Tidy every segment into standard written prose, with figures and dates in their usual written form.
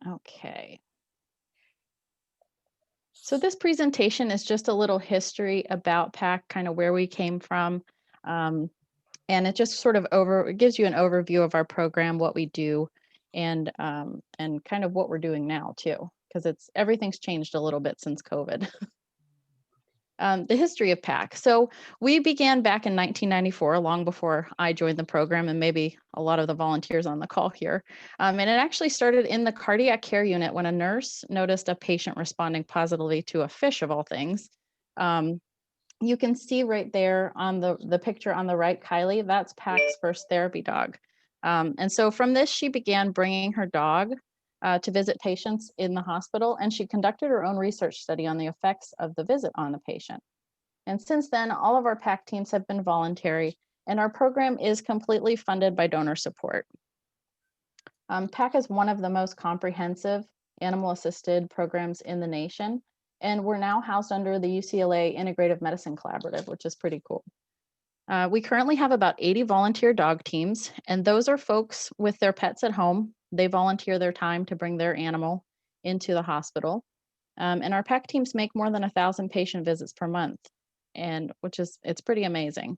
Okay. So this presentation is just a little history about PAC, kind of where we came from. Um, and it just sort of it gives you an overview of our program, what we do, and kind of what we're doing now too, because everything's changed a little bit since COVID. The history of PAC. So we began back in 1994, long before I joined the program, and maybe a lot of the volunteers on the call here. And it actually started in the cardiac care unit when a nurse noticed a patient responding positively to a fish, of all things. Um, you can see right there on the picture on the right, Kylie, that's PAC's first therapy dog. And so from this, she began bringing her dog to visit patients in the hospital, and she conducted her own research study on the effects of the visit on the patient. And since then, all of our PAC teams have been voluntary, and our program is completely funded by donor support. PAC is one of the most comprehensive animal-assisted programs in the nation, and we're now housed under the UCLA Integrative Medicine Collaborative, which is pretty cool. We currently have about 80 volunteer dog teams, and those are folks with their pets at home. They volunteer their time to bring their animal into the hospital. And our PAC teams make more than 1,000 patient visits per month, and it's pretty amazing.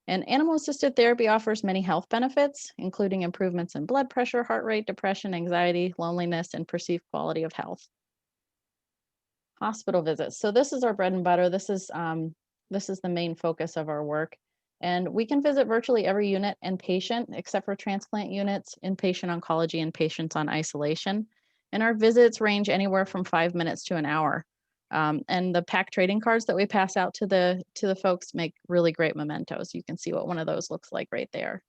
And animal assisted therapy offers many health benefits, including improvements in blood pressure, heart rate, depression, anxiety, loneliness, and perceived quality of health. Hospital visits. So this is our bread and butter. This is the main focus of our work. And we can visit virtually every unit and patient except for transplant units, inpatient oncology, and patients on isolation. And our visits range anywhere from 5 minutes to an hour. And the PAC trading cards that we pass out to the folks make really great mementos. You can see what one of those looks like right there.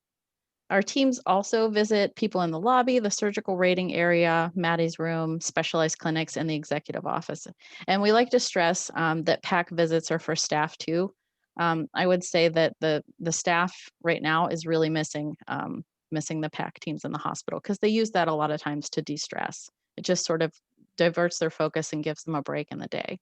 Our teams also visit people in the lobby, the surgical rating area, Maddie's room, specialized clinics, and the executive office. And we like to stress that PAC visits are for staff too. I would say that the staff right now is really missing the PAC teams in the hospital because they use that a lot of times to de-stress. It just sort of diverts their focus and gives them a break in the day.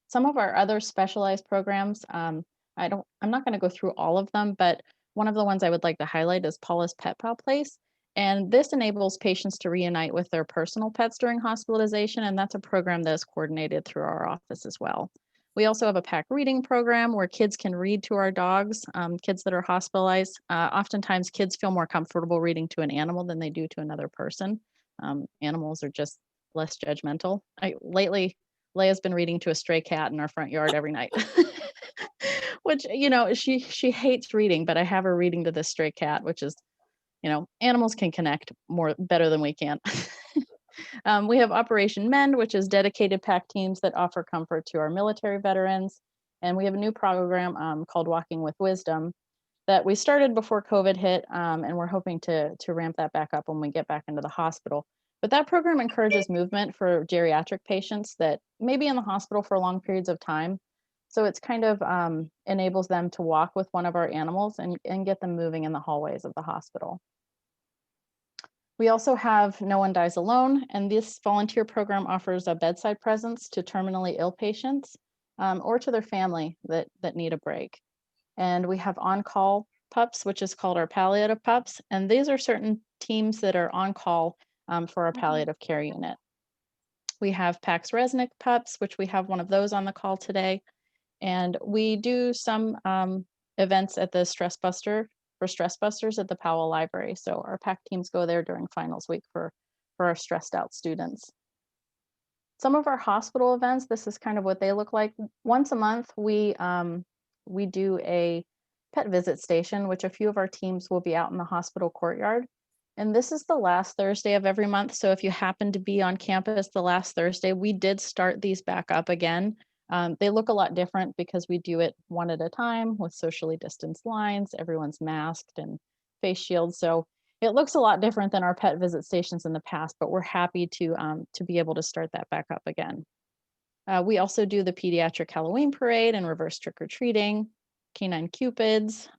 Some of our other specialized programs, I'm not going to go through all of them, but one of the ones I would like to highlight is Paula's Pet Pal Place. And this enables patients to reunite with their personal pets during hospitalization. And that's a program that is coordinated through our office as well. We also have a PAC reading program where kids can read to our dogs, kids that are hospitalized. Oftentimes, kids feel more comfortable reading to an animal than they do to another person. Animals are just less judgmental. Lately, Leia's been reading to a stray cat in our front yard every night, which, she hates reading, but I have her reading to this stray cat, which is, animals can connect better than we can. We have Operation Mend, which is dedicated PAC teams that offer comfort to our military veterans. And we have a new program called Walking with Wisdom that we started before COVID hit, and we're hoping to ramp that back up when we get back into the hospital. But that program encourages movement for geriatric patients that may be in the hospital for long periods of time. So it's kind of enables them to walk with one of our animals and get them moving in the hallways of the hospital. We also have No One Dies Alone, and this volunteer program offers a bedside presence to terminally ill patients or to their family that need a break. And we have on-call pups, which is called our palliative pups. And these are certain teams that are on call for our palliative care unit. We have Pax Resnick pups, which we have one of those on the call today. And we do some events at the Stress Busters at the Powell Library. So our PAC teams go there during finals week for our stressed out students. Some of our hospital events, this is kind of what they look like. Once a month, we do a pet visit station, which a few of our teams will be out in the hospital courtyard. And this is the last Thursday of every month. So if you happen to be on campus the last Thursday, we did start these back up again. They look a lot different because we do it one at a time with socially distanced lines. Everyone's masked and face shields. So it looks a lot different than our pet visit stations in the past, but we're happy to be able to start that back up again. We also do the pediatric Halloween parade and reverse trick-or-treating, canine cupids.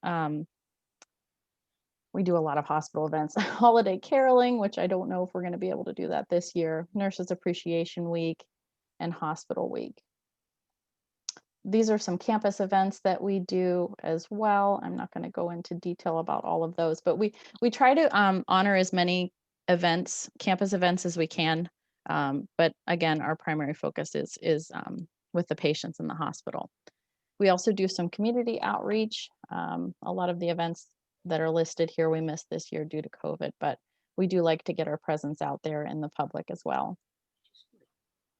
We do a lot of hospital events, holiday caroling, which I don't know if we're going to be able to do that this year, Nurses Appreciation Week, and Hospital Week. These are some campus events that we do as well. I'm not going to go into detail about all of those, but we try to honor as many events, campus events as we can. But again, our primary focus is with the patients in the hospital. We also do some community outreach. A lot of the events that are listed here we missed this year due to COVID, but we do like to get our presence out there in the public as well.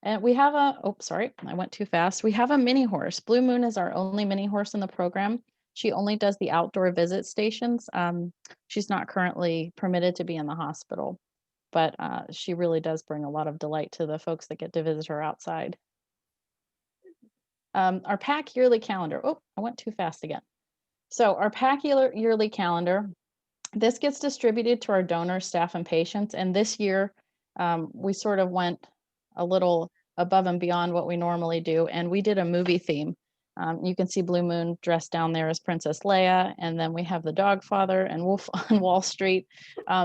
And we have sorry, I went too fast. We have a mini horse. Blue Moon is our only mini horse in the program. She only does the outdoor visit stations. She's not currently permitted to be in the hospital, but she really does bring a lot of delight to the folks that get to visit her outside. Our PAC yearly calendar. Oh, I went too fast again. So our PAC yearly calendar, this gets distributed to our donors, staff, and patients. And this year, we sort of went a little above and beyond what we normally do. And we did a movie theme. You can see Blue Moon dressed down there as Princess Leia. And then we have the Dog Father and Wolf on Wall Street.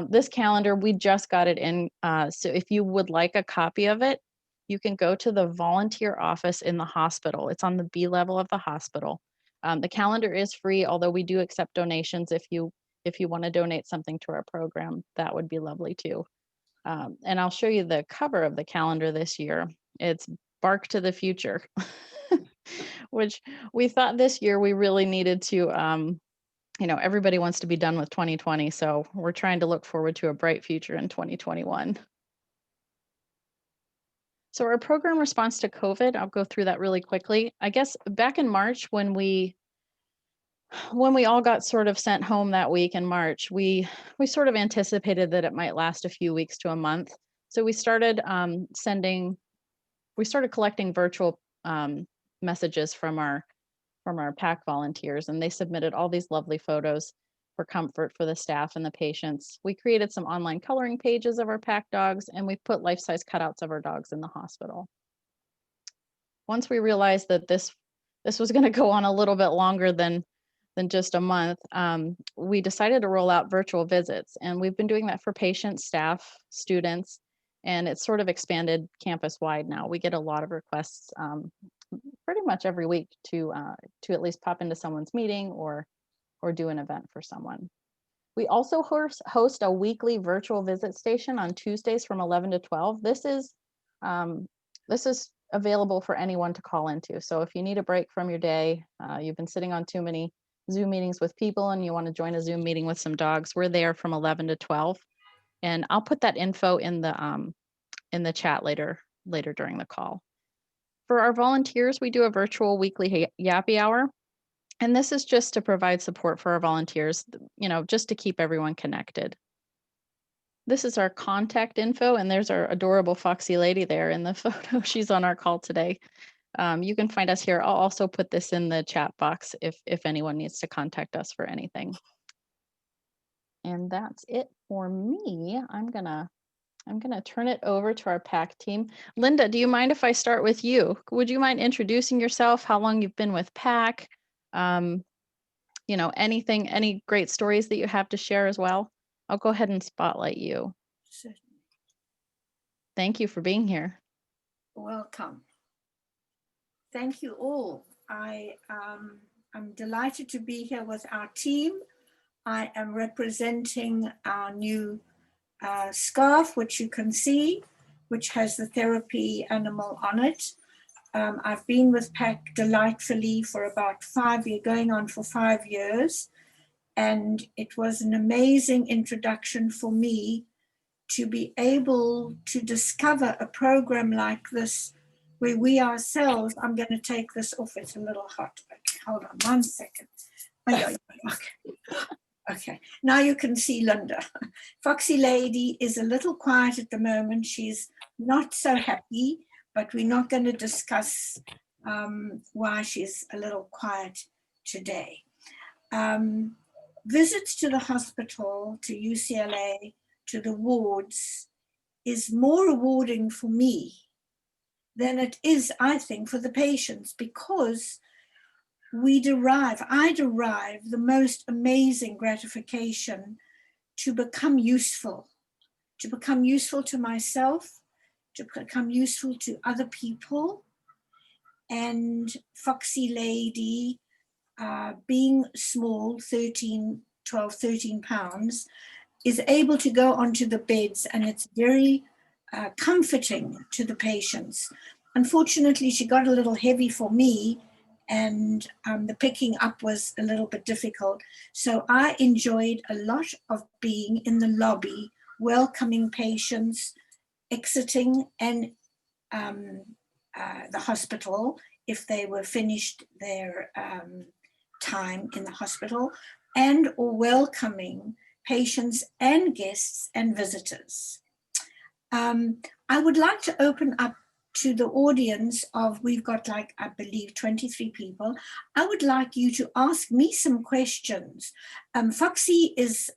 This calendar, we just got it in. So if you would like a copy of it, you can go to the volunteer office in the hospital. It's on the B level of the hospital. The calendar is free, although we do accept donations. If you want to donate something to our program, that would be lovely too. And I'll show you the cover of the calendar this year. It's Bark to the Future, which we thought this year we really needed to, everybody wants to be done with 2020. So we're trying to look forward to a bright future in 2021. So our program response to COVID, I'll go through that really quickly. I guess back in March when we all got sort of sent home that week in March, we sort of anticipated that it might last a few weeks to a month. So we started collecting virtual messages from our PAC volunteers, and they submitted all these lovely photos for comfort for the staff and the patients. We created some online coloring pages of our PAC dogs, and we put life-size cutouts of our dogs in the hospital. Once we realized that this was going to go on a little bit longer than just a month, we decided to roll out virtual visits. And we've been doing that for patients, staff, students, and it's sort of expanded campus-wide now. We get a lot of requests pretty much every week to at least pop into someone's meeting or do an event for someone. We also host a weekly virtual visit station on Tuesdays from 11 to 12. This is available for anyone to call into. So if you need a break from your day, you've been sitting on too many Zoom meetings with people and you want to join a Zoom meeting with some dogs, we're there from 11 to 12. And I'll put that info in the chat later during the call. For our volunteers, we do a virtual weekly yappy hour. And this is just to provide support for our volunteers, just to keep everyone connected. This is our contact info, and there's our adorable Foxy lady there in the photo. She's on our call today. You can find us here. I'll also put this in the chat box if anyone needs to contact us for anything. And that's it for me. I'm gonna turn it over to our PAC team. Linda, do you mind if I start with you? Would you mind introducing yourself, how long you've been with PAC? Any great stories that you have to share as well? I'll go ahead and spotlight you. Certainly. Thank you for being here. Welcome. Thank you all. I'm delighted to be here with our team. I am representing our new scarf, which you can see, which has the therapy animal on it. I've been with PAC delightfully for about 5 years, going on for 5 years. And it was an amazing introduction for me to be able to discover a program like this where we ourselves, I'm going to take this off, it's a little hot. Okay, hold on 1 second. Okay, now you can see Linda. Foxy lady is a little quiet at the moment. She's not so happy, but we're not going to discuss why she's a little quiet today. Visits to the hospital, to UCLA, to the wards is more rewarding for me than it is, I think, for the patients, because I derive the most amazing gratification to become useful to myself, to become useful to other people. And Foxy lady, being small, 12, 13 pounds, is able to go onto the beds, and it's very comforting to the patients. Unfortunately, she got a little heavy for me, and the picking up was a little bit difficult. So I enjoyed a lot of being in the lobby, welcoming patients, exiting and the hospital if they were finished their time in the hospital, and or welcoming patients and guests and visitors. I would like to open up to the audience of, we've got like, I believe 23 people. I would like you to ask me some questions. Foxy is,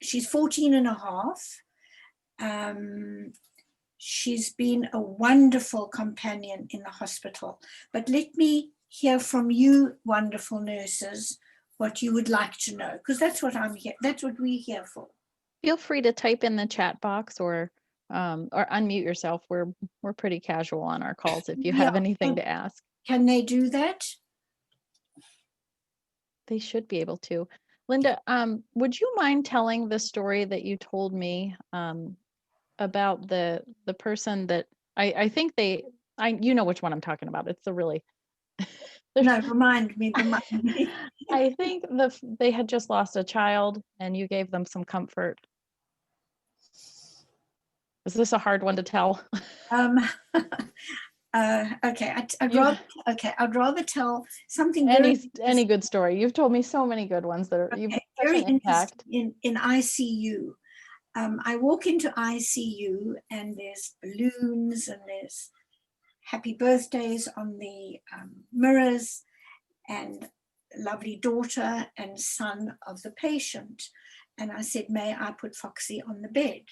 she's 14 and a half. She's been a wonderful companion in the hospital, but let me hear from you, wonderful nurses, what you would like to know, because that's what I'm here, that's what we're here for. Feel free to type in the chat box or unmute yourself. We're pretty casual on our calls if you have anything to ask. Can they do that? They should be able to. Linda, would you mind telling the story that you told me about the person that I think you know which one I'm talking about. It's the really no, remind me. I think they had just lost a child and you gave them some comfort. Is this a hard one to tell? Okay, I'd rather tell something any good story. You've told me so many good ones that are you've very interesting in ICU. I walk into ICU and there's balloons and there's happy birthdays on the mirrors, and lovely daughter and son of the patient. And I said, may I put Foxy on the bed?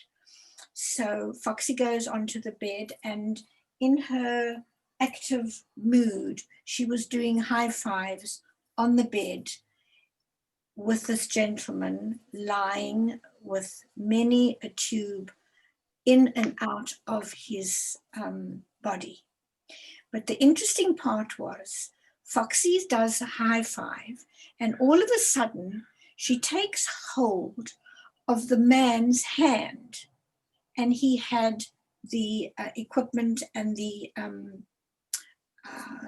So Foxy goes onto the bed, and in her active mood, she was doing high fives on the bed with this gentleman lying with many a tube in and out of his body. But the interesting part was Foxy does a high five, and all of a sudden she takes hold of the man's hand, and he had the equipment and the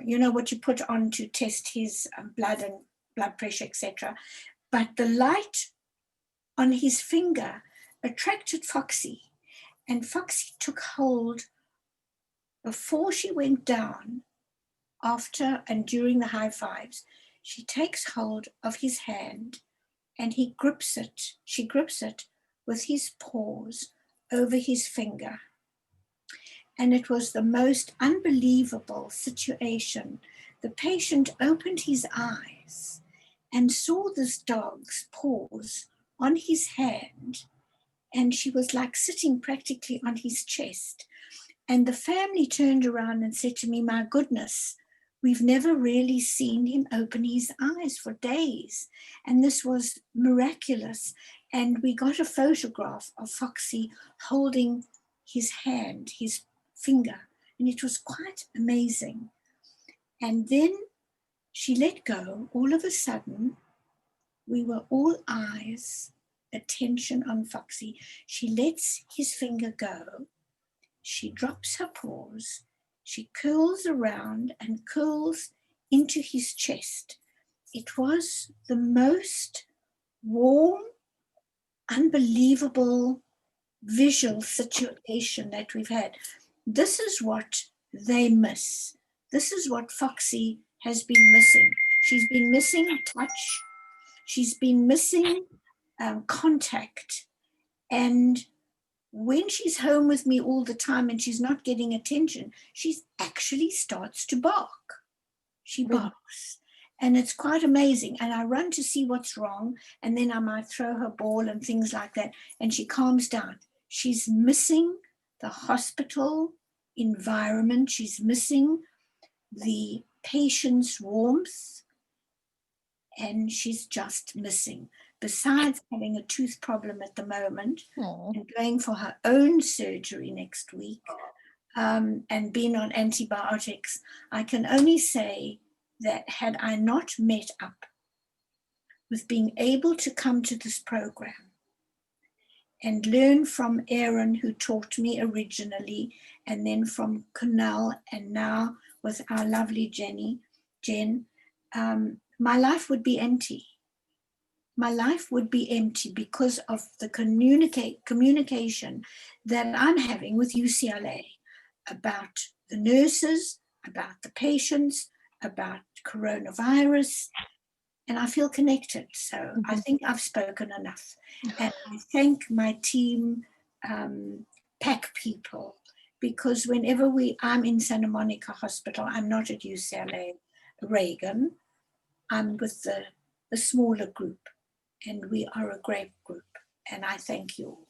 you know what you put on to test his blood and blood pressure, etc. But the light on his finger attracted Foxy, and Foxy took hold before she went down. After and during the high fives, she takes hold of his hand, and he grips it. She grips it with his paws over his finger. And it was the most unbelievable situation. The patient opened his eyes and saw this dog's paws on his hand, and she was like sitting practically on his chest. And the family turned around and said to me, my goodness, we've never really seen him open his eyes for days. And this was miraculous. And we got a photograph of Foxy holding his hand, his finger, and it was quite amazing. And then she let go. All of a sudden, we were all eyes, attention on Foxy. She lets his finger go. She drops her paws. She curls around and curls into his chest. It was the most warm, unbelievable visual situation that we've had. This is what they miss. This is what Foxy has been missing. She's been missing touch. She's been missing contact. And when she's home with me all the time and she's not getting attention, she actually starts to bark. She barks. And it's quite amazing. And I run to see what's wrong. And then I might throw her ball and things like that. And she calms down. She's missing the hospital environment. She's missing the patient's warmth. And she's just missing. Besides having a tooth problem at the moment, and going for her own surgery next week, and being on antibiotics, I can only say that had I not met up with being able to come to this program and learn from Aaron, who taught me originally, and then from Kunal, and now with our lovely Jen, my life would be empty. My life would be empty because of the communication that I'm having with UCLA about the nurses, about the patients, about coronavirus, and I feel connected. So I think I've spoken enough. And I thank my team, PAC people, because whenever I'm in Santa Monica Hospital, I'm not at UCLA Reagan, I'm with the smaller group, and we are a great group. And I thank you all.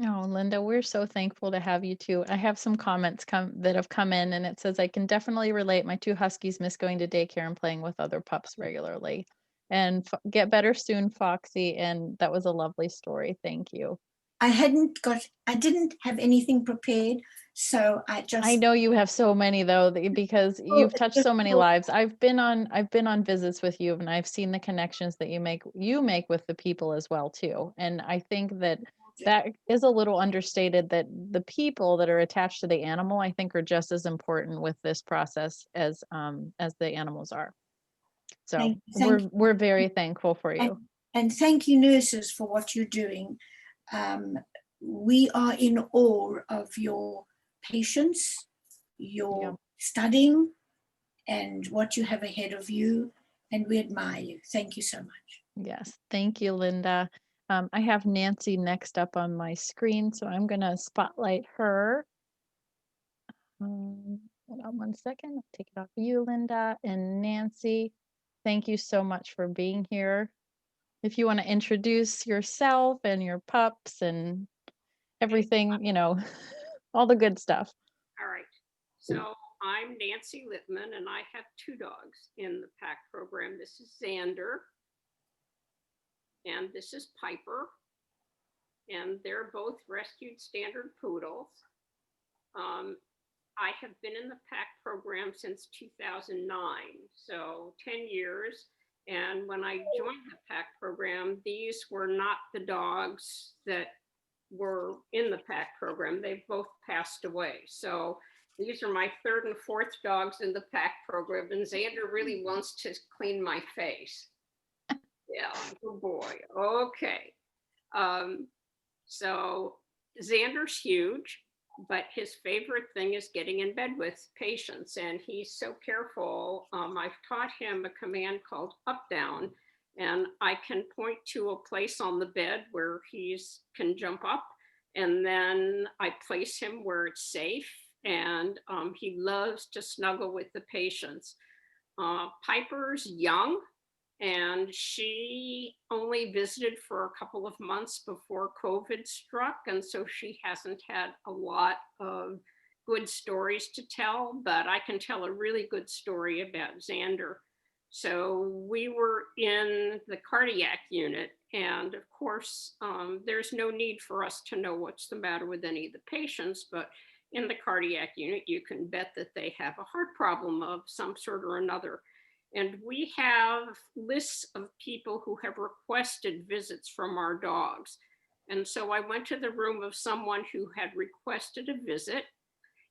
Oh, Linda, we're so thankful to have you too. I have some comments that have come in, and it says, I can definitely relate. My 2 huskies miss going to daycare and playing with other pups regularly. And get better soon, Foxy. And that was a lovely story. Thank you. I didn't have anything prepared, so I know you have so many though, because you've touched so many lives. I've been on visits with you, and I've seen the connections that you make with the people as well too. And I think that is a little understated, that the people that are attached to the animal, I think, are just as important with this process as the animals are. So we're very thankful for you. And thank you, nurses, for what you're doing. We are in awe of your patience, your studying, and what you have ahead of you, and we admire you. Thank you so much. Yes, thank you, Linda. I have Nancy next up on my screen, so I'm going to spotlight her. Hold on one second. I'll take it off you, Linda. And Nancy, thank you so much for being here. If you want to introduce yourself and your pups and everything, all the good stuff. All right. So I'm Nancy Littman, and I have 2 dogs in the PAC program. This is Xander, and this is Piper, and they're both rescued standard poodles. I have been in the PAC program since 2009, so 10 years. And when I joined the PAC program, these were not the dogs that were in the PAC program. They've both passed away. So these are my 3rd and 4th dogs in the PAC program, and Xander really wants to clean my face. Yeah, good boy. Okay. So Xander's huge, but his favorite thing is getting in bed with patients, and he's so careful. I've taught him a command called up down, and I can point to a place on the bed where he can jump up, and then I place him where it's safe, and he loves to snuggle with the patients. Piper's young, and she only visited for a couple of months before COVID struck, and so she hasn't had a lot of good stories to tell, but I can tell a really good story about Xander. So we were in the cardiac unit, and of course, there's no need for us to know what's the matter with any of the patients, but in the cardiac unit, you can bet that they have a heart problem of some sort or another. And we have lists of people who have requested visits from our dogs. And so I went to the room of someone who had requested a visit,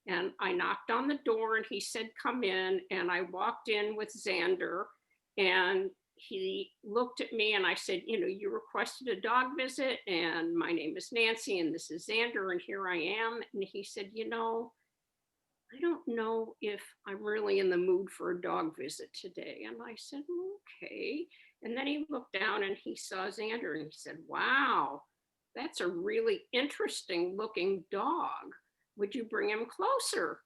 and I knocked on the door, and he said, come in. And I walked in with Xander, and he looked at me, and I said, you requested a dog visit, and my name is Nancy, and this is Xander, and here I am. And he said, I don't know if I'm really in the mood for a dog visit today. And I said, okay. And then he looked down and he saw Xander, and he said, wow, that's a really interesting looking dog. Would you bring him closer?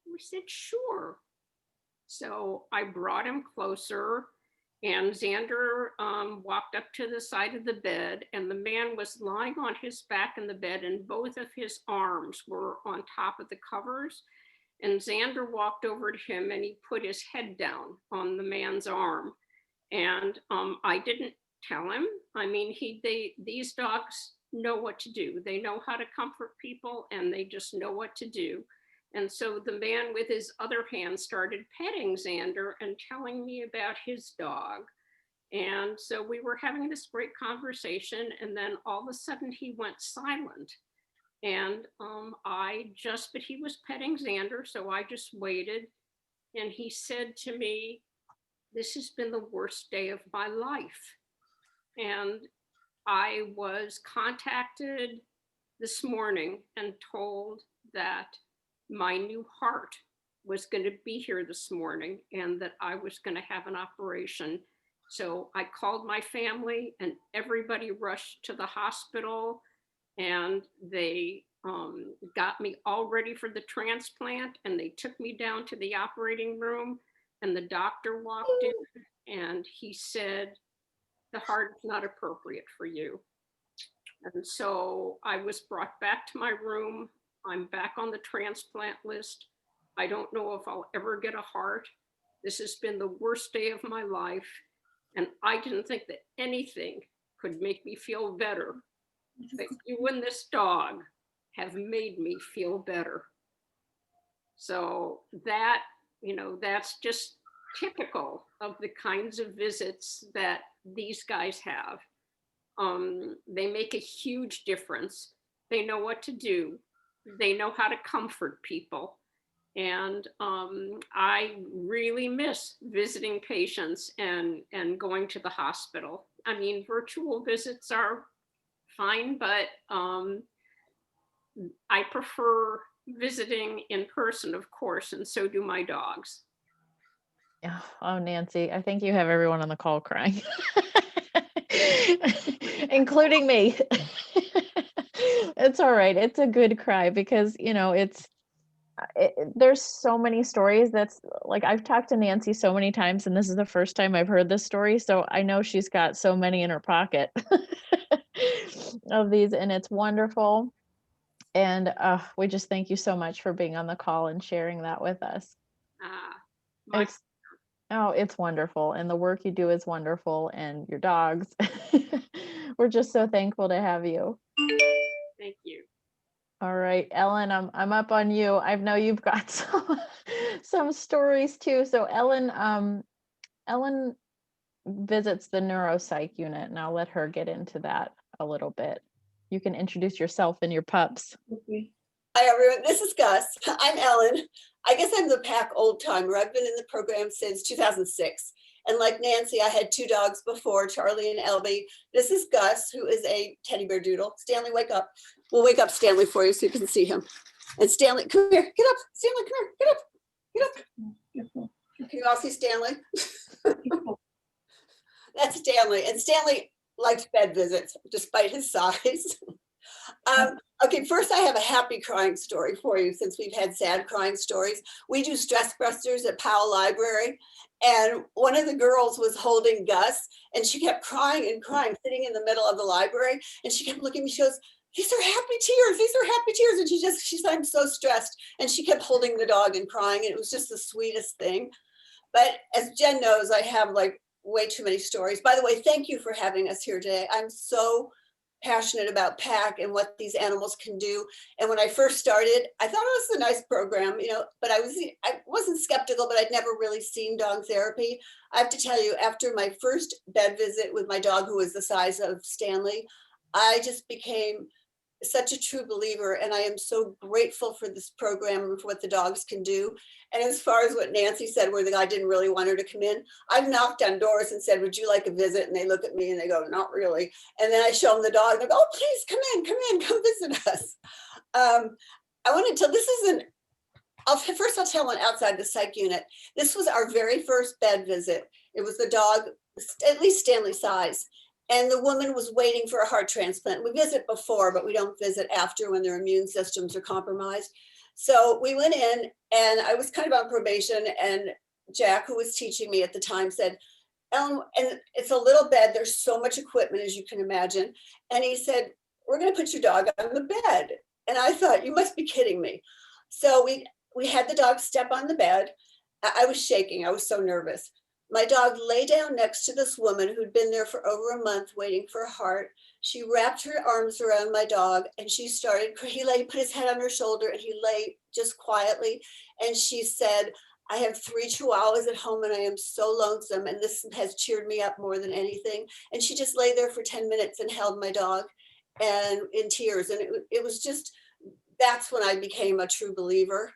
We said, sure. So I brought him closer, and Xander walked up to the side of the bed, and the man was lying on his back in the bed, and both of his arms were on top of the covers. And Xander walked over to him, and he put his head down on the man's arm. And I didn't tell him. I mean, these dogs know what to do. They know how to comfort people, and they just know what to do. And so the man with his other hand started petting Xander and telling me about his dog. And so we were having this great conversation, and then all of a sudden he went silent. And but he was petting Xander, so I just waited. And he said to me, "This has been the worst day of my life." And I was contacted this morning and told that my new heart was going to be here this morning and that I was going to have an operation. So I called my family and everybody rushed to the hospital, and they got me all ready for the transplant, and they took me down to the operating room, and the doctor walked in and he said, "The heart is not appropriate for you." And so I was brought back to my room. I'm back on the transplant list. I don't know if I'll ever get a heart. This has been the worst day of my life. And I didn't think that anything could make me feel better. But you and this dog have made me feel better. So that, that's just typical of the kinds of visits that these guys have. They make a huge difference. They know what to do. They know how to comfort people. And I really miss visiting patients and going to the hospital. I mean, virtual visits are fine, but I prefer visiting in person, of course, and so do my dogs. Yeah. Oh, Nancy, I think you have everyone on the call crying, including me. It's all right. It's a good cry because, there's so many stories. That's like, I've talked to Nancy so many times, and this is the first time I've heard this story. So I know she's got so many in her pocket of these, and it's wonderful. And we just thank you so much for being on the call and sharing that with us. It's wonderful. And the work you do is wonderful, and your dogs. We're just so thankful to have you. Thank you. All right, Ellen, I'm up on you. I know you've got some stories too. So Ellen visits the neuropsych unit, and I'll let her get into that a little bit. You can introduce yourself and your pups. Okay. Hi, everyone. This is Gus. I'm Ellen. I guess I'm the PAC old timer. I've been in the program since 2006. And like Nancy, I had two dogs before, Charlie and Elby. This is Gus, who is a teddy bear doodle. Stanley, wake up. We'll wake up Stanley for you so you can see him. And Stanley, come here. Get up. Stanley, come here. Get up. Get up. Can you all see Stanley? That's Stanley. And Stanley likes bed visits, despite his size. Okay, first I have a happy crying story for you, since we've had sad crying stories. We do stress busters at Powell Library, and one of the girls was holding Gus, and she kept crying and crying, sitting in the middle of the library, and she kept looking at me. She goes, "These are happy tears. These are happy tears." And she said, "I'm so stressed." And she kept holding the dog and crying, and it was just the sweetest thing. But as Jen knows, I have like way too many stories. By the way, thank you for having us here today. I'm so passionate about PAC and what these animals can do. And when I first started, I thought it was a nice program, but I wasn't skeptical, but I'd never really seen dog therapy. I have to tell you, after my first bed visit with my dog, who was the size of Stanley, I just became such a true believer, and I am so grateful for this program and for what the dogs can do. And as far as what Nancy said, where the guy didn't really want her to come in, I've knocked on doors and said, "Would you like a visit?" And they look at me and they go, "Not really." And then I show them the dog and they go, "Oh, please come visit us." I want to tell, this isn't, first I'll tell one outside the psych unit. This was our very first bed visit. It was the dog, at least Stanley's size. And the woman was waiting for a heart transplant. We visit before, but we don't visit after when their immune systems are compromised. So we went in, and I was kind of on probation, and Jack, who was teaching me at the time, said, "Ellen," and it's a little bed, there's so much equipment, as you can imagine. And he said, "We're going to put your dog on the bed." And I thought, you must be kidding me. So we had the dog step on the bed. I was shaking. I was so nervous. My dog lay down next to this woman who'd been there for over a month waiting for a heart. She wrapped her arms around my dog, and he put his head on her shoulder, and he lay just quietly. And she said, I have 3 chihuahuas at home and I am so lonesome, and this has cheered me up more than anything. And she just lay there for 10 minutes and held my dog and in tears. And it was just, that's when I became a true believer.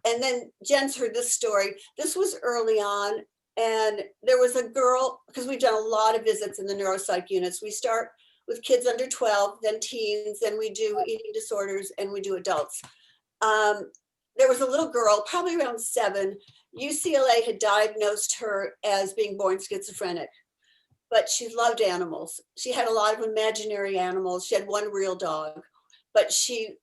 And then Jen's heard this story. This was early on. And there was a girl, because we've done a lot of visits in the neuropsych units. We start with kids under 12, then teens, then we do eating disorders, and we do adults. There was a little girl, probably around 7. UCLA had diagnosed her as being born schizophrenic, but she loved animals. She had a lot of imaginary animals. She had one real dog, but she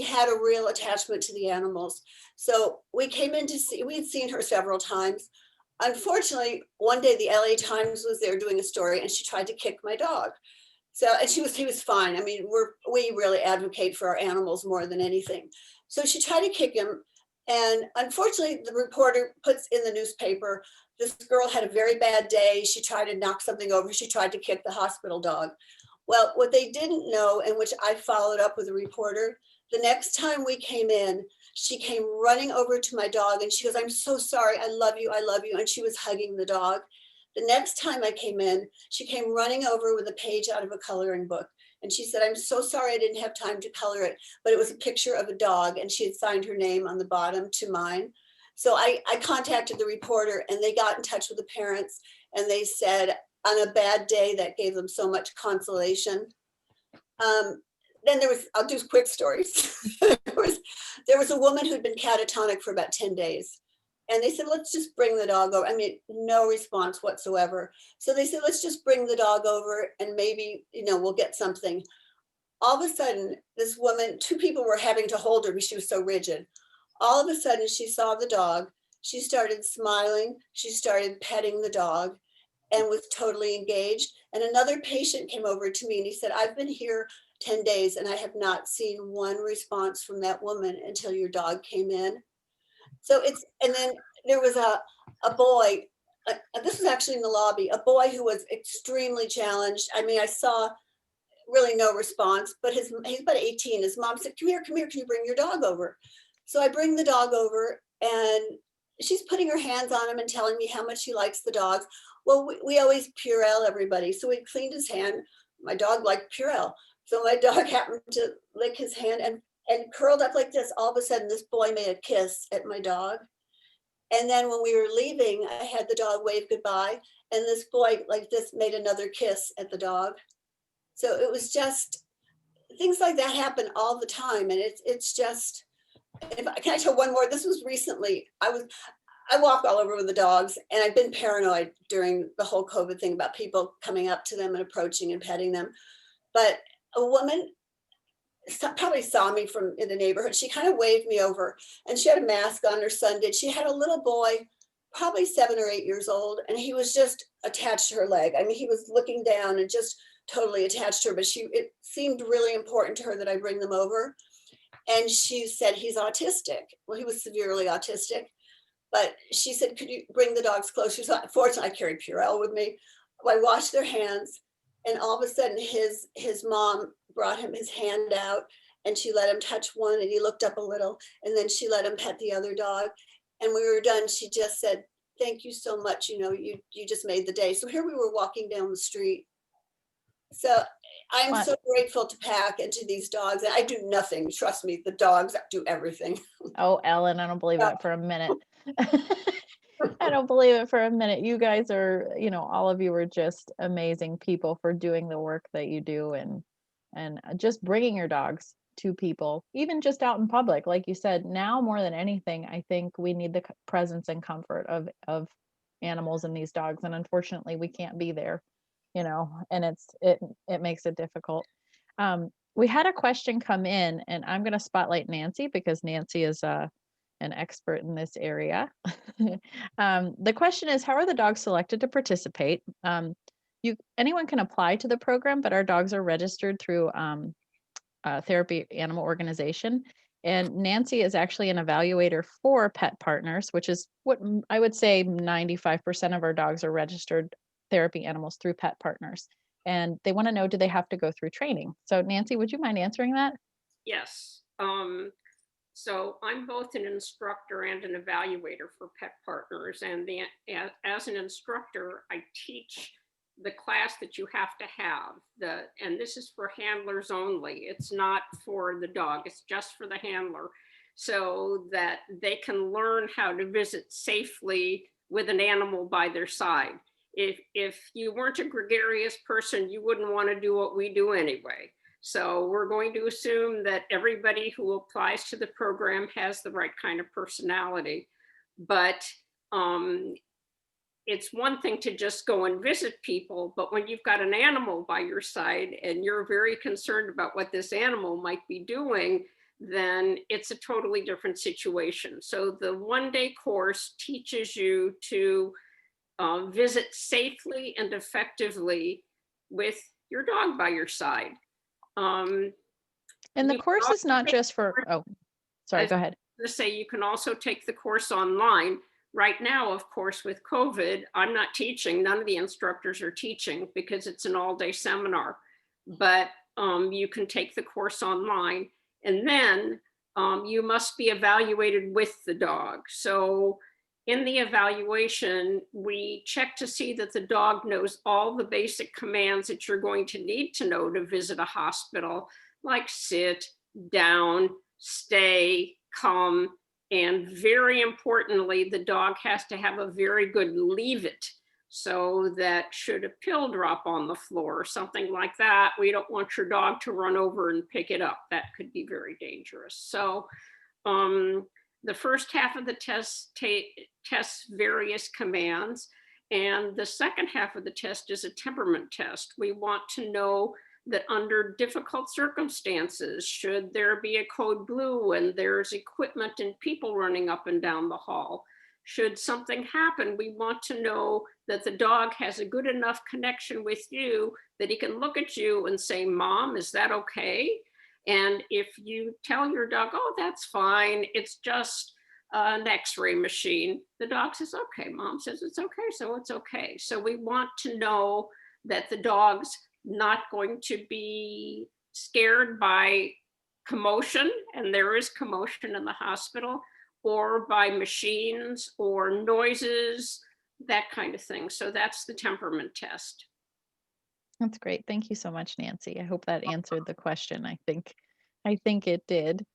had a real attachment to the animals. So we came in to see, we had seen her several times. Unfortunately, one day the LA Times was there doing a story and she tried to kick my dog. So, and he was fine. I mean, we really advocate for our animals more than anything. So she tried to kick him. And unfortunately, the reporter puts in the newspaper, this girl had a very bad day. She tried to knock something over. She tried to kick the hospital dog. Well, what they didn't know, and which I followed up with a reporter, the next time we came in, she came running over to my dog and she goes, I'm so sorry. I love you. I love you. And she was hugging the dog. The next time I came in, she came running over with a page out of a coloring book. And she said, I'm so sorry I didn't have time to color it, but it was a picture of a dog and she had signed her name on the bottom to mine. So I contacted the reporter and they got in touch with the parents and they said on a bad day that gave them so much consolation. Then there was, I'll do quick stories. there was a woman who'd been catatonic for about 10 days. And they said, let's just bring the dog over. I mean, no response whatsoever. So they said, let's just bring the dog over and maybe, we'll get something. All of a sudden, this woman, 2 people were having to hold her because she was so rigid. All of a sudden, she saw the dog. She started smiling. She started petting the dog and was totally engaged. And another patient came over to me and he said, I've been here 10 days and I have not seen one response from that woman until your dog came in. So and then there was a boy, this was actually in the lobby, a boy who was extremely challenged. I mean, I saw really no response, but he's about 18. His mom said, come here, can you bring your dog over? So I bring the dog over and she's putting her hands on him and telling me how much she likes the dogs. Well, we always Purell everybody. So we cleaned his hand. My dog liked Purell. So my dog happened to lick his hand and curled up like this. All of a sudden, this boy made a kiss at my dog. And then when we were leaving, I had the dog wave goodbye. And this boy like this made another kiss at the dog. So it was just, things like that happen all the time. And it's just, can I tell one more? This was recently, I walk all over with the dogs and I've been paranoid during the whole COVID thing about people coming up to them and approaching and petting them. But a woman probably saw me from in the neighborhood. She kind of waved me over and she had a mask on, her son did. She had a little boy, probably 7 or 8 years old, and he was just attached to her leg. I mean, he was looking down and just totally attached to her, but it seemed really important to her that I bring them over. And she said, he's autistic. Well, he was severely autistic, but she said, could you bring the dogs closer? So fortunately, I carried Purell with me. I washed their hands. And all of a sudden, his mom brought him his hand out and she let him touch one and he looked up a little and then she let him pet the other dog. And when we were done, she just said, thank you so much. You just made the day. So here we were walking down the street. So I'm so grateful to PAC and to these dogs. And I do nothing. Trust me, the dogs do everything. Oh, Ellen, I don't believe it for a minute. I don't believe it for a minute. You guys are, all of you are just amazing people for doing the work that you do and just bringing your dogs to people, even just out in public. Like you said, now more than anything, I think we need the presence and comfort of animals and these dogs. And unfortunately, we can't be there, and it makes it difficult. We had a question come in and I'm going to spotlight Nancy because Nancy is an expert in this area. The question is, how are the dogs selected to participate? Anyone can apply to the program, but our dogs are registered through Therapy Animal Organization. And Nancy is actually an evaluator for Pet Partners, which is what I would say 95% of our dogs are registered therapy animals through Pet Partners. And they want to know, do they have to go through training? So Nancy, would you mind answering that? Yes. So I'm both an instructor and an evaluator for pet partners. And as an instructor, I teach the class that you have to have. And this is for handlers only. It's not for the dog, it's just for the handler, so that they can learn how to visit safely with an animal by their side. If you weren't a gregarious person, you wouldn't want to do what we do anyway. So we're going to assume that everybody who applies to the program has the right kind of personality. But it's one thing to just go and visit people, but when you've got an animal by your side and you're very concerned about what this animal might be doing, then it's a totally different situation. So the one-day course teaches you to visit safely and effectively with your dog by your side. And the course is not just for, oh, sorry, go ahead. To say you can also take the course online. Right now, of course, with COVID, I'm not teaching. None of the instructors are teaching because it's an all-day seminar. But you can take the course online, and then you must be evaluated with the dog. So in the evaluation, we check to see that the dog knows all the basic commands that you're going to need to know to visit a hospital, like sit, down, stay, come, and very importantly, the dog has to have a very good leave it, so that should a pill drop on the floor or something like that, we don't want your dog to run over and pick it up. That could be very dangerous. So the first half of the test tests various commands, and the second half of the test is a temperament test. We want to know that under difficult circumstances, should there be a code blue and there's equipment and people running up and down the hall, should something happen, we want to know that the dog has a good enough connection with you that he can look at you and say, "Mom, is that okay?" And if you tell your dog, "Oh, that's fine, it's just an X-ray machine," the dog says, "Okay, Mom says it's okay, so it's okay." So we want to know that the dog's not going to be scared by commotion, and there is commotion in the hospital, or by machines or noises, that kind of thing. So that's the temperament test. That's great. Thank you so much, Nancy. I hope that answered the question. I think it did.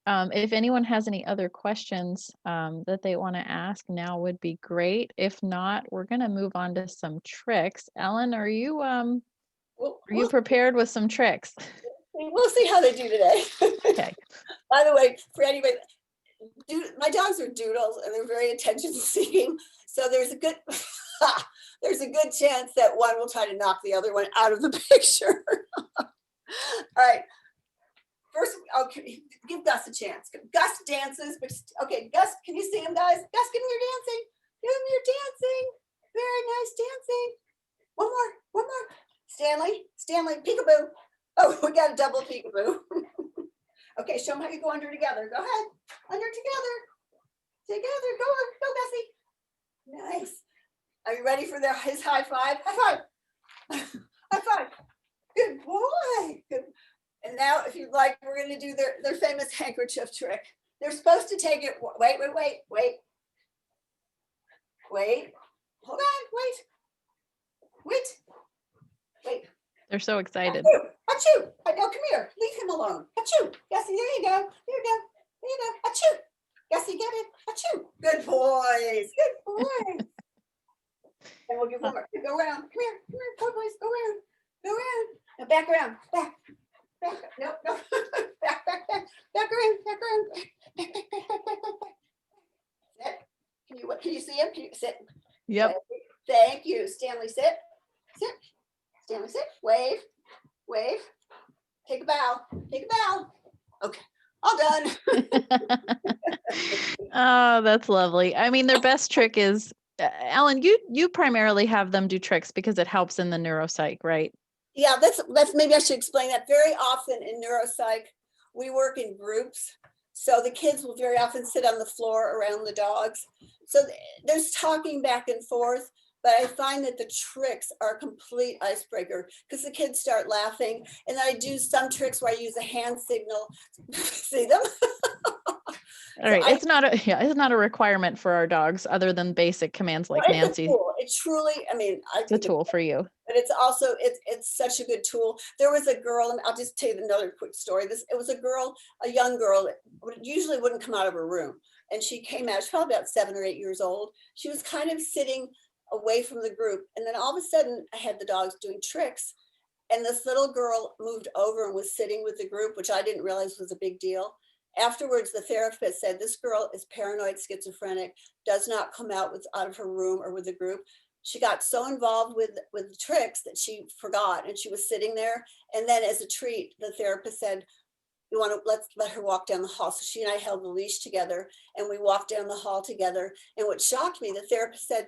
If anyone has any other questions that they want to ask, now would be great. If not, we're going to move on to some tricks. Ellen, are you prepared with some tricks? We'll see how they do today. Okay. By the way, for anybody, my dogs are doodles and they're very attention seeking. So there's a good chance that one will try to knock the other one out of the picture. All right. First, I'll give Gus a chance. Gus dances, but okay, Gus, can you see him, guys? Gus, give me your dancing. Give him your dancing. Very nice dancing. One more. Stanley, peekaboo. Oh, we got a double peekaboo. Okay, show them how you go under together. Go ahead. Under together. Go on. Go, Bessie. Nice. Are you ready for his high five? High five. High five. Good boy. Good. And now, if you'd like, we're going to do their famous handkerchief trick. They're supposed to take it. Wait. Hold on. Wait. They're so excited. Achoo. No, come here. Leave him alone. Achoo. Gussie, there you go. Achoo. Gussie, get it. Achoo. Good boys. And we'll give one more. Go around. Come here. Go, boys. Go around. Now back around. Back. No. Back around. Sit. Can you see him? Can you sit? Yep. Thank you. Stanley, sit. Stanley, sit. Wave. Take a bow. Okay. All done. Oh, that's lovely. I mean, their best trick is, Ellen, you primarily have them do tricks because it helps in the neuropsych, right? Yeah, that's maybe I should explain that. Very often in neuropsych, we work in groups. So the kids will very often sit on the floor around the dogs. So there's talking back and forth, but I find that the tricks are a complete icebreaker because the kids start laughing. And then I do some tricks where I use a hand signal. See them? All right. It's not a requirement for our dogs other than basic commands like Well, it's a Nancy. tool. It truly, I mean, I It's a think tool for you. but it's also, it's such a good tool. There was a girl, and I'll just tell you another quick story. It was a girl, a young girl that usually wouldn't come out of her room. And she came out, she's probably about 7 or 8 years old. She was kind of sitting away from the group. And then all of a sudden I had the dogs doing tricks. And this little girl moved over and was sitting with the group, which I didn't realize was a big deal. Afterwards, the therapist said, this girl is paranoid schizophrenic, does not come out of her room or with the group. She got so involved with the tricks that she forgot, and she was sitting there. And then as a treat, the therapist said, you want to let her walk down the hall. So she and I held the leash together and we walked down the hall together. And what shocked me, the therapist said,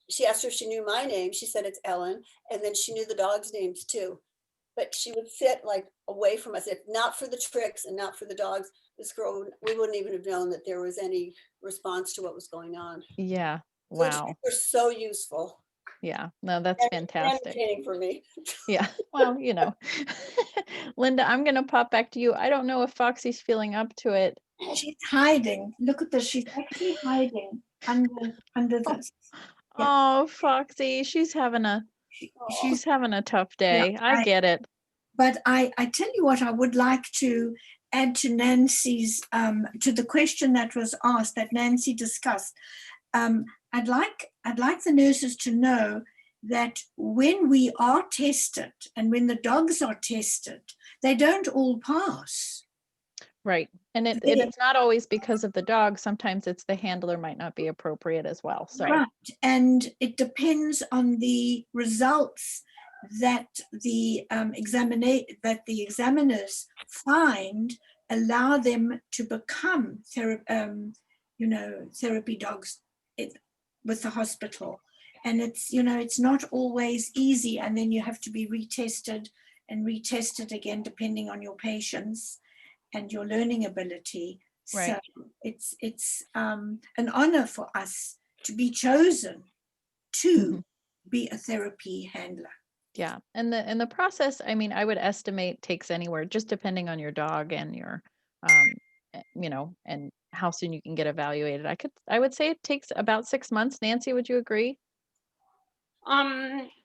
she asked her if she knew my name. She said, it's Ellen. And then she knew the dogs' names too. But she would sit like away from us. If not for the tricks and not for the dogs, this girl, we wouldn't even have known that there was any response to what was going on. Yeah. So Wow. they're so useful. Yeah. No, that's fantastic. Entertaining for me. Yeah. Well, Linda, I'm going to pop back to you. I don't know if Foxy's feeling up to it. She's hiding. Look at this. She's actually hiding under this. Yeah. Oh, Foxy, she's having a tough day. Yeah, I get it. But I tell you what, I would like to add to Nancy's, to the question that was asked that Nancy discussed. I'd like the nurses to know that when we are tested and when the dogs are tested, they don't all pass. Right. And it's not always because of the dog. Sometimes it's the handler might not be appropriate as well. So right. And it depends on the results that the examiners find, allow them to become therapy dogs with the hospital. And it's not always easy. And then you have to be retested again, depending on your patients and your learning ability. Right. So it's an honor for us to be chosen to be a therapy handler. Yeah. And the process, I mean, I would estimate takes anywhere, just depending on your dog and your, and how soon you can get evaluated. I would say it takes about 6 months. Nancy, would you agree?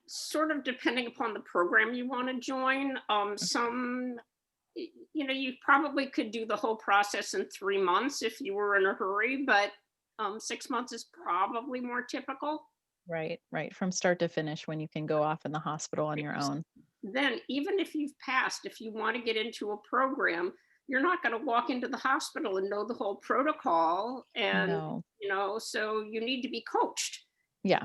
Sort of depending upon the program you want to join. Some, you probably could do the whole process in 3 months if you were in a hurry, but 6 months is probably more typical. Right. From start to finish when you can go off in the hospital on your own. Then even if you've passed, if you want to get into a program, you're not going to walk into the hospital and know the whole protocol. And, so you need to be coached. Yeah.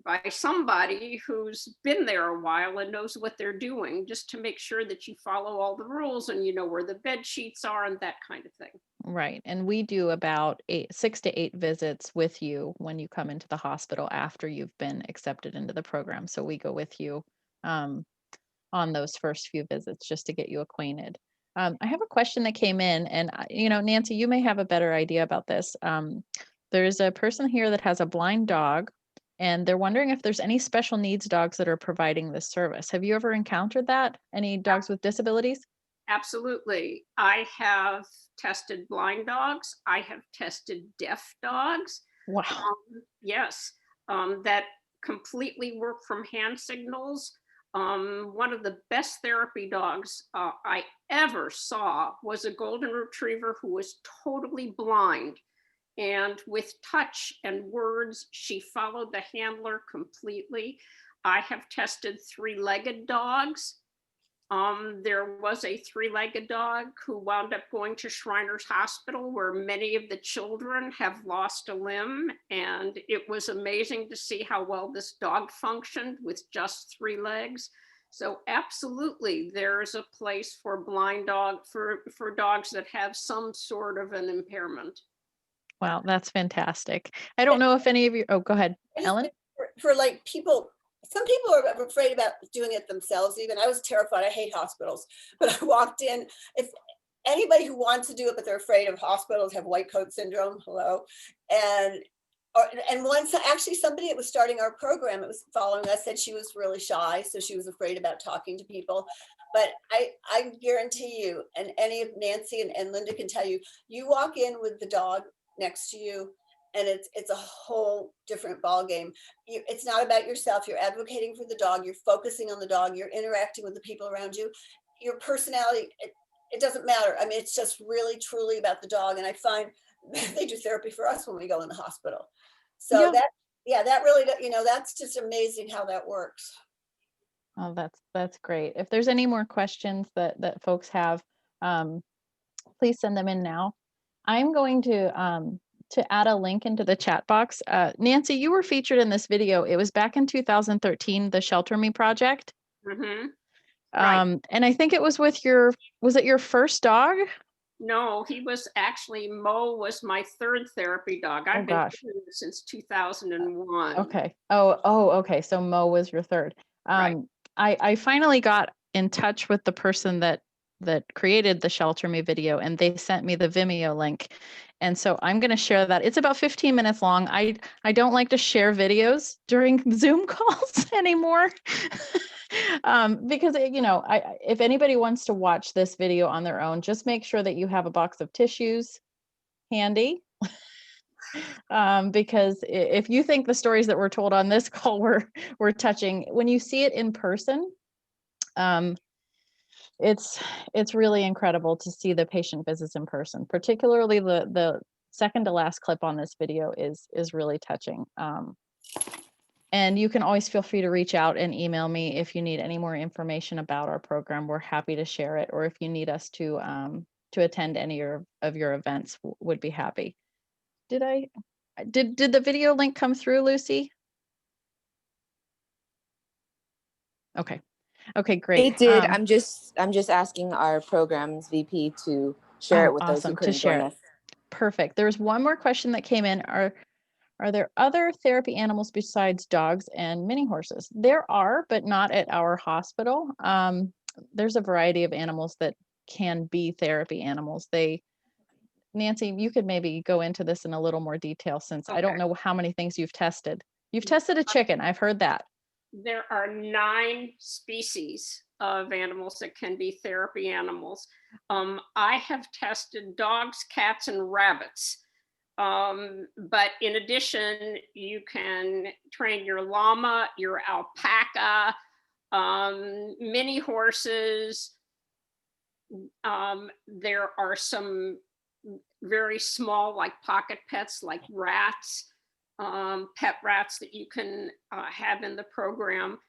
By somebody who's been there a while and knows what they're doing, just to make sure that you follow all the rules and you know where the bed sheets are and that kind of thing. Right. And we do about 6 to 8 visits with you when you come into the hospital after you've been accepted into the program. So we go with you on those first few visits just to get you acquainted. I have a question that came in, and Nancy, you may have a better idea about this. There's a person here that has a blind dog, and they're wondering if there's any special needs dogs that are providing this service. Have you ever encountered that? Any dogs with disabilities? Absolutely. I have tested blind dogs. I have tested deaf dogs. Wow. Yes, that completely work from hand signals. One of the best therapy dogs I ever saw was a golden retriever who was totally blind. And with touch and words, she followed the handler completely. I have tested 3-legged dogs. There was a 3-legged dog who wound up going to Shriners Hospital, where many of the children have lost a limb. And it was amazing to see how well this dog functioned with just 3 legs. So absolutely, there's a place for blind for dogs that have some sort of an impairment. Wow, that's fantastic. I don't know if any of you, go ahead, Ellen. For like people, some people are afraid about doing it themselves. Even I was terrified. I hate hospitals, but I walked in. If anybody who wants to do it, but they're afraid of hospitals, have white coat syndrome, hello. And once actually somebody that was starting our program, it was following us, said she was really shy. So she was afraid about talking to people. But I guarantee you, and any of Nancy and Linda can tell you, you walk in with the dog next to you, and it's a whole different ball game. It's not about yourself. You're advocating for the dog. You're focusing on the dog. You're interacting with the people around you. Your personality, it doesn't matter. I mean, it's just really, truly about the dog. And I find they do therapy for us when we go in the hospital. So that really, that's just amazing how that works. Oh, that's great. If there's any more questions that folks have, please send them in now. I'm going to add a link into the chat box. Nancy, you were featured in this video. It was back in 2013, the Shelter Me project. Mm-hmm. Right. And I think it was with was it your first dog? No, he was actually, Mo was my third therapy dog. I've been doing this since 2001. Okay. Okay. So Mo was your third. Right. I finally got in touch with the person that created the Shelter Me video, and they sent me the Vimeo link. And so I'm going to share that. It's about 15 minutes long. I don't like to share videos during Zoom calls anymore. Because, if anybody wants to watch this video on their own, just make sure that you have a box of tissues handy. Because if you think the stories that were told on this call were touching, when you see it in person, it's really incredible to see the patient visits in person. Particularly the second to last clip on this video is really touching. And you can always feel free to reach out and email me if you need any more information about our program. We're happy to share it, or if you need us to attend any of your events, would be happy. Did the video link come through, Lucy? Okay, great. It did. I'm just asking our programs VP to share it with those who couldn't join us. Perfect. There's one more question that came in. Are there other therapy animals besides dogs and mini horses? There are, but not at our hospital. There's a variety of animals that can be therapy animals. Nancy, you could maybe go into this in a little more detail, since I don't know how many things you've tested. You've tested a chicken. I've heard that. There are 9 species of animals that can be therapy animals. I have tested dogs, cats, and rabbits. But in addition, you can train your llama, your alpaca, mini horses. There are some very small, like pocket pets, like rats, pet rats that you can have in the program.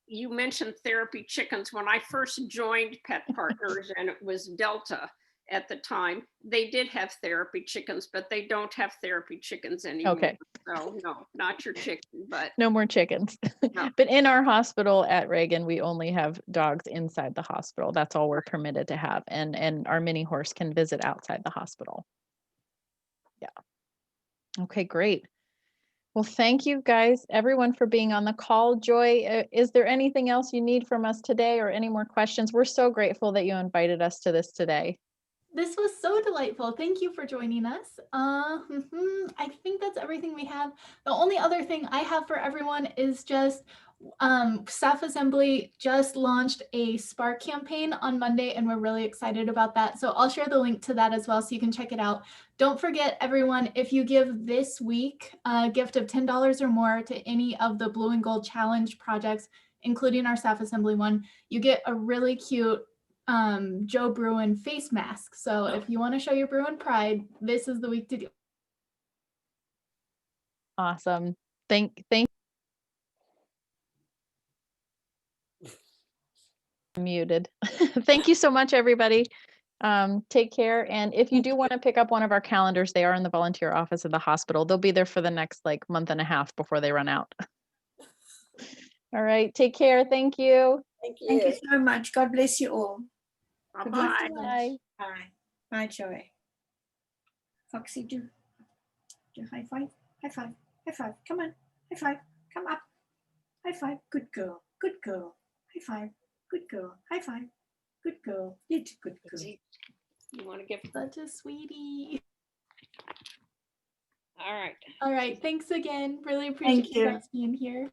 You mentioned therapy chickens. When I first joined Pet Partners, and it was Delta at the time, they did have therapy chickens, but they don't have therapy chickens anymore. Okay. So no, not your chicken, but no more chickens. No. But in our hospital at Reagan, we only have dogs inside the hospital. That's all we're permitted to have. And our mini horse can visit outside the hospital. Yeah. Okay, great. Well, thank you guys, everyone, for being on the call. Joy, is there anything else you need from us today, or any more questions? We're so grateful that you invited us to this today. This was so delightful. Thank you for joining us. I think that's everything we have. The only other thing I have for everyone is just Staff Assembly just launched a Spark campaign on Monday, and we're really excited about that. So I'll share the link to that as well, so you can check it out. Don't forget, everyone, if you give this week a gift of $10 or more to any of the Blue and Gold Challenge projects, including our Staff Assembly one, you get a really cute Joe Bruin face mask. So if you want to show your Bruin pride, this is the week to do. Awesome. Thank muted. Thank you so much, everybody. Take care. And if you do want to pick up one of our calendars, they are in the volunteer office of the hospital. They'll be there for the next month and a half before they run out. All right. Take care. Thank you. Thank you. Thank you so much. God bless you all. Good luck bye-bye. to us. Bye. Bye. Bye, Joey. Foxy, do high five. High five. High five. Come on. High five. Come up. High five. Good girl. Good girl. High five. Good girl. High five. Good girl. You did good girl. You want to give? Such a sweetie. All right. All right. Thanks again. Really appreciate you guys being here.